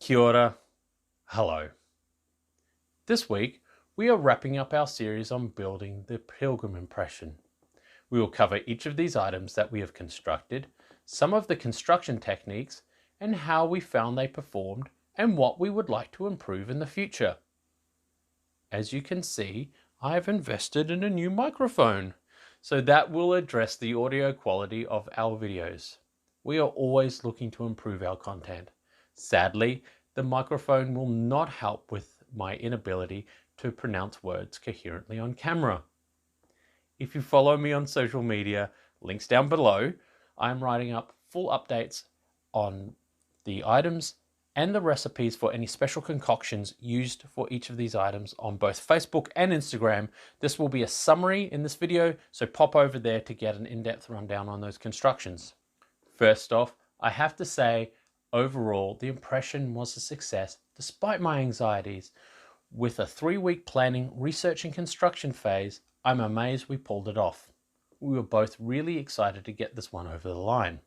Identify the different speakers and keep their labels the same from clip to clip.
Speaker 1: Kia ora, hello. This week, we are wrapping up our series on building the Pilgrim impression. We will cover each of these items that we have constructed, some of the construction techniques, and how we found they performed, and what we would like to improve in the future. As you can see, I have invested in a new microphone, so that will address the audio quality of our videos. We are always looking to improve our content. Sadly, the microphone will not help with my inability to pronounce words coherently on camera. If you follow me on social media, links down below, I'm writing up full updates on the items and the recipes for any special concoctions used for each of these items on both Facebook and Instagram. This will be a summary in this video, so pop over there to get an in-depth rundown on those constructions. First off, I have to say, overall, the impression was a success despite my anxieties. With a 3-week planning, research and construction phase, I'm amazed we pulled it off. We were both really excited to get this one over the line.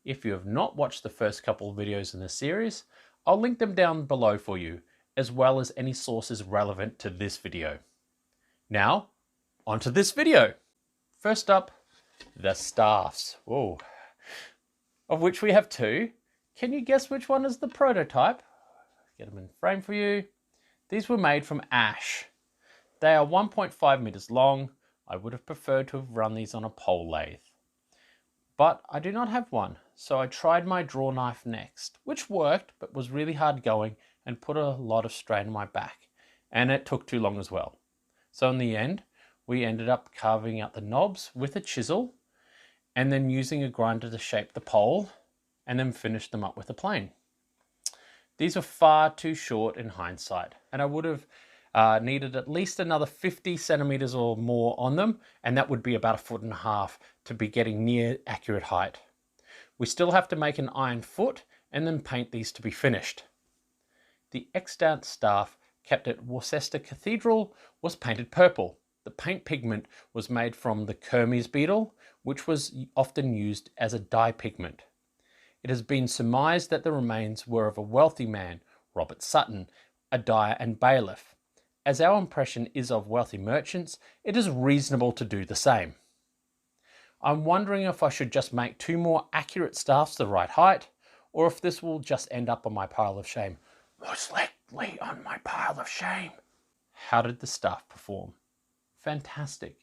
Speaker 1: If you have not watched the first couple of videos in this series, I'll link them down below for you, as well as any sources relevant to this video. Now, onto this video. First up, the staffs. Whoa. Of which we have 2. Can you guess which one is the prototype? Get them in frame for you. These were made from ash. They are 1.5 meters long. I would have preferred to have run these on a pole lathe. But I do not have one, so I tried my draw knife next, which worked, but was really hard going and put a lot of strain on my back. And it took too long as well. So in the end, we ended up carving out the knobs with a chisel, and then using a grinder to shape the pole, and then finish them up with a plane. These were far too short in hindsight, and I would have needed at least another 50 centimeters or more on them, and that would be about 1.5 feet to be getting near accurate height. We still have to make an iron foot and then paint these to be finished. The extant staff kept at Worcester Cathedral was painted purple. The paint pigment was made from the Kermes beetle, which was often used as a dye pigment. It has been surmised that the remains were of a wealthy man, Robert Sutton, a dyer and bailiff. As our impression is of wealthy merchants, it is reasonable to do the same. I'm wondering if I should just make 2 more accurate staffs the right height, or if this will just end up on my pile of shame. Most likely on my pile of shame. How did the staff perform? Fantastic.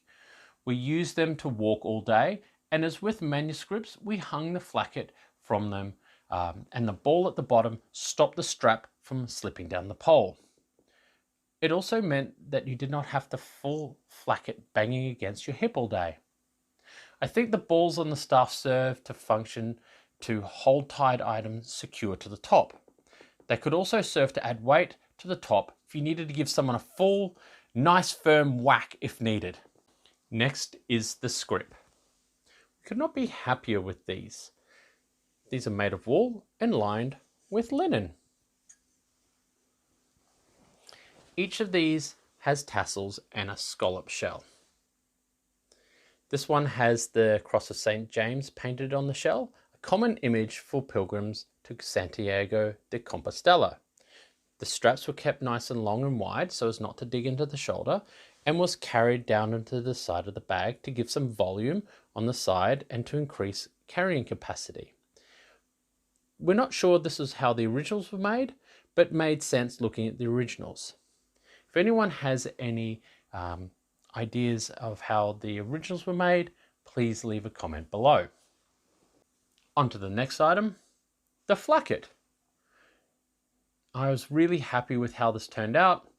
Speaker 1: We used them to walk all day, and as with manuscripts, we hung the flacket from them, and the ball at the bottom stopped the strap from slipping down the pole. It also meant that you did not have the full flacket banging against your hip all day. I think the balls on the staff served to function to hold tied items secure to the top. They could also serve to add weight to the top if you needed to give someone a full, nice firm whack if needed. Next is the scrip. We could not be happier with these. These are made of wool and lined with linen. Each of these has tassels and a scallop shell. This one has the Cross of St. James painted on the shell, a common image for pilgrims to Santiago de Compostela. The straps were kept nice and long and wide so as not to dig into the shoulder, and was carried down into the side of the bag to give some volume on the side and to increase carrying capacity. We're not sure this is how the originals were made, but made sense looking at the originals. If anyone has any ideas of how the originals were made, please leave a comment below. On to the next item, the flacket. I was really happy with how this turned out.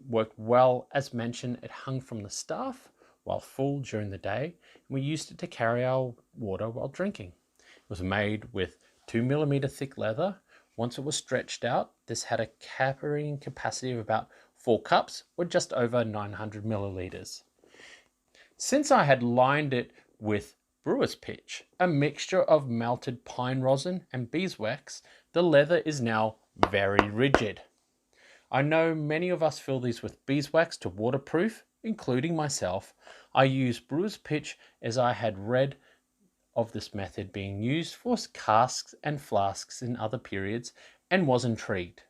Speaker 1: Worked well. As mentioned, it hung from the staff while full during the day, and we used it to carry our water while drinking. It was made with 2mm thick leather. Once it was stretched out, this had a carrying capacity of about 4 cups, or just over 900 milliliters. Since I had lined it with brewer's pitch, a mixture of melted pine rosin and beeswax, the leather is now very rigid. I know many of us fill these with beeswax to waterproof, including myself. I use brewer's pitch as I had read of this method being used for casks and flasks in other periods and was intrigued.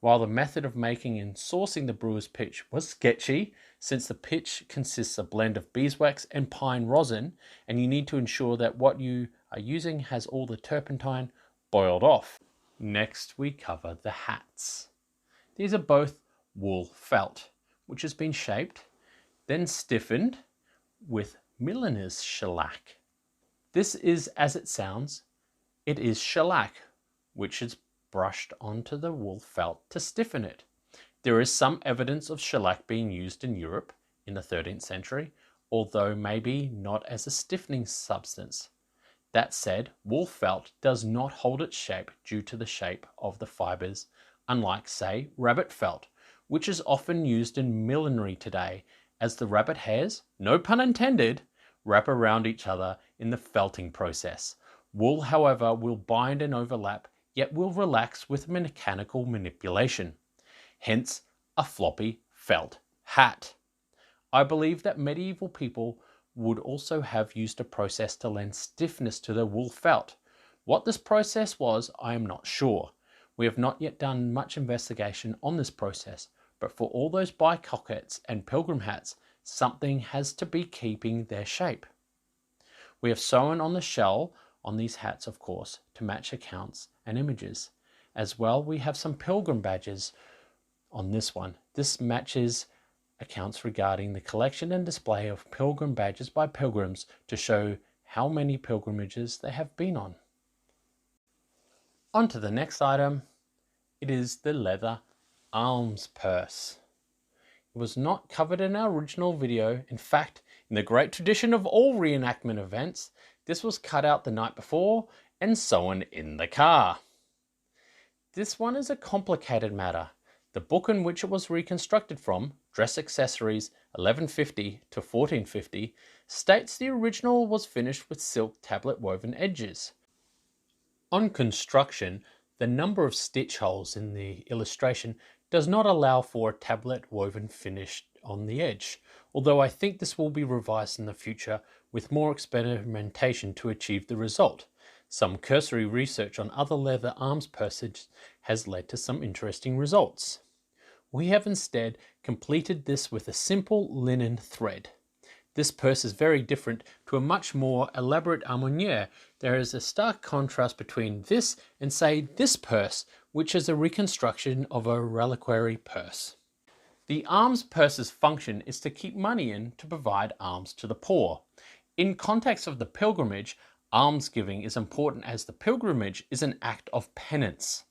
Speaker 1: While the method of making and sourcing the brewer's pitch was sketchy, since the pitch consists of a blend of beeswax and pine rosin, and you need to ensure that what you are using has all the turpentine boiled off. Next, we cover the hats. These are both wool felt, which has been shaped, then stiffened with milliner's shellac. This is as it sounds. It is shellac, which is brushed onto the wool felt to stiffen it. There is some evidence of shellac being used in Europe in the 13th century, although maybe not as a stiffening substance. That said, wool felt does not hold its shape due to the shape of the fibers, unlike, say, rabbit felt, which is often used in millinery today, as the rabbit hairs, no pun intended, wrap around each other in the felting process. Wool, however, will bind and overlap, yet will relax with mechanical manipulation. Hence, a floppy felt hat. I believe that medieval people would also have used a process to lend stiffness to the wool felt. What this process was, I am not sure. We have not yet done much investigation on this process, but for all those bicockets and pilgrim hats, something has to be keeping their shape. We have sewn on the shell on these hats, of course, to match accounts and images. As well, we have some pilgrim badges on this one. This matches accounts regarding the collection and display of pilgrim badges by pilgrims to show how many pilgrimages they have been on. On to the next item. It is the leather Alms purse. It was not covered in our original video. In fact, in the great tradition of all reenactment events, this was cut out the night before and sewn in the car. This one is a complicated matter. The book in which it was reconstructed from, Dress Accessories 1150 to 1450, states the original was finished with silk tablet woven edges. On construction, the number of stitch holes in the illustration does not allow for a tablet woven finish on the edge, although I think this will be revised in the future with more experimentation to achieve the result. Some cursory research on other leather arms purses has led to some interesting results. We have instead completed this with a simple linen thread. This purse is very different to a much more elaborate armoniere. There is a stark contrast between this and, say, this purse, which is a reconstruction of a reliquary purse. The alms purse's function is to keep money in to provide alms to the poor. In context of the pilgrimage, almsgiving is important as the pilgrimage is an act of penance.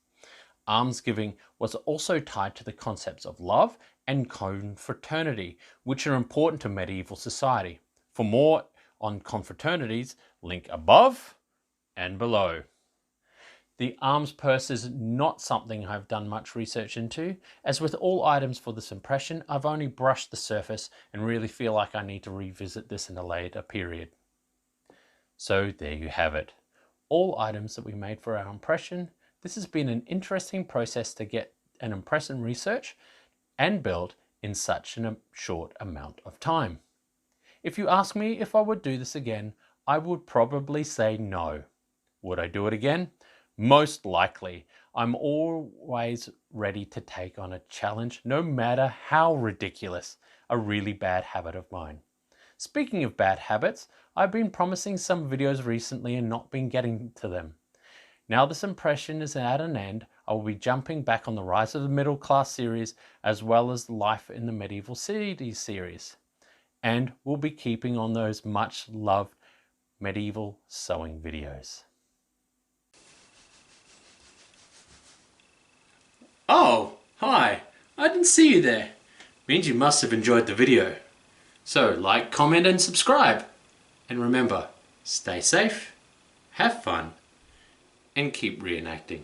Speaker 1: Almsgiving was also tied to the concepts of love and confraternity, which are important to medieval society. For more on confraternities, link above and below. The alms purse is not something I've done much research into. As with all items for this impression, I've only brushed the surface and really feel like I need to revisit this in a later period. So there you have it. All items that we made for our impression. This has been an interesting process to get an impression research and build in such a short amount of time. If you ask me if I would do this again, I would probably say no. Would I do it again? Most likely. I'm always ready to take on a challenge, no matter how ridiculous, a really bad habit of mine. Speaking of bad habits, I've been promising some videos recently and not been getting to them. Now this impression is at an end, I will be jumping back on the Rise of the Middle Class series as well as Life in the Medieval Cities series. And we'll be keeping on those much loved medieval sewing videos. Oh, hi, I didn't see you there. Means you must have enjoyed the video. So like, comment and subscribe. And remember, stay safe, have fun, and keep reenacting.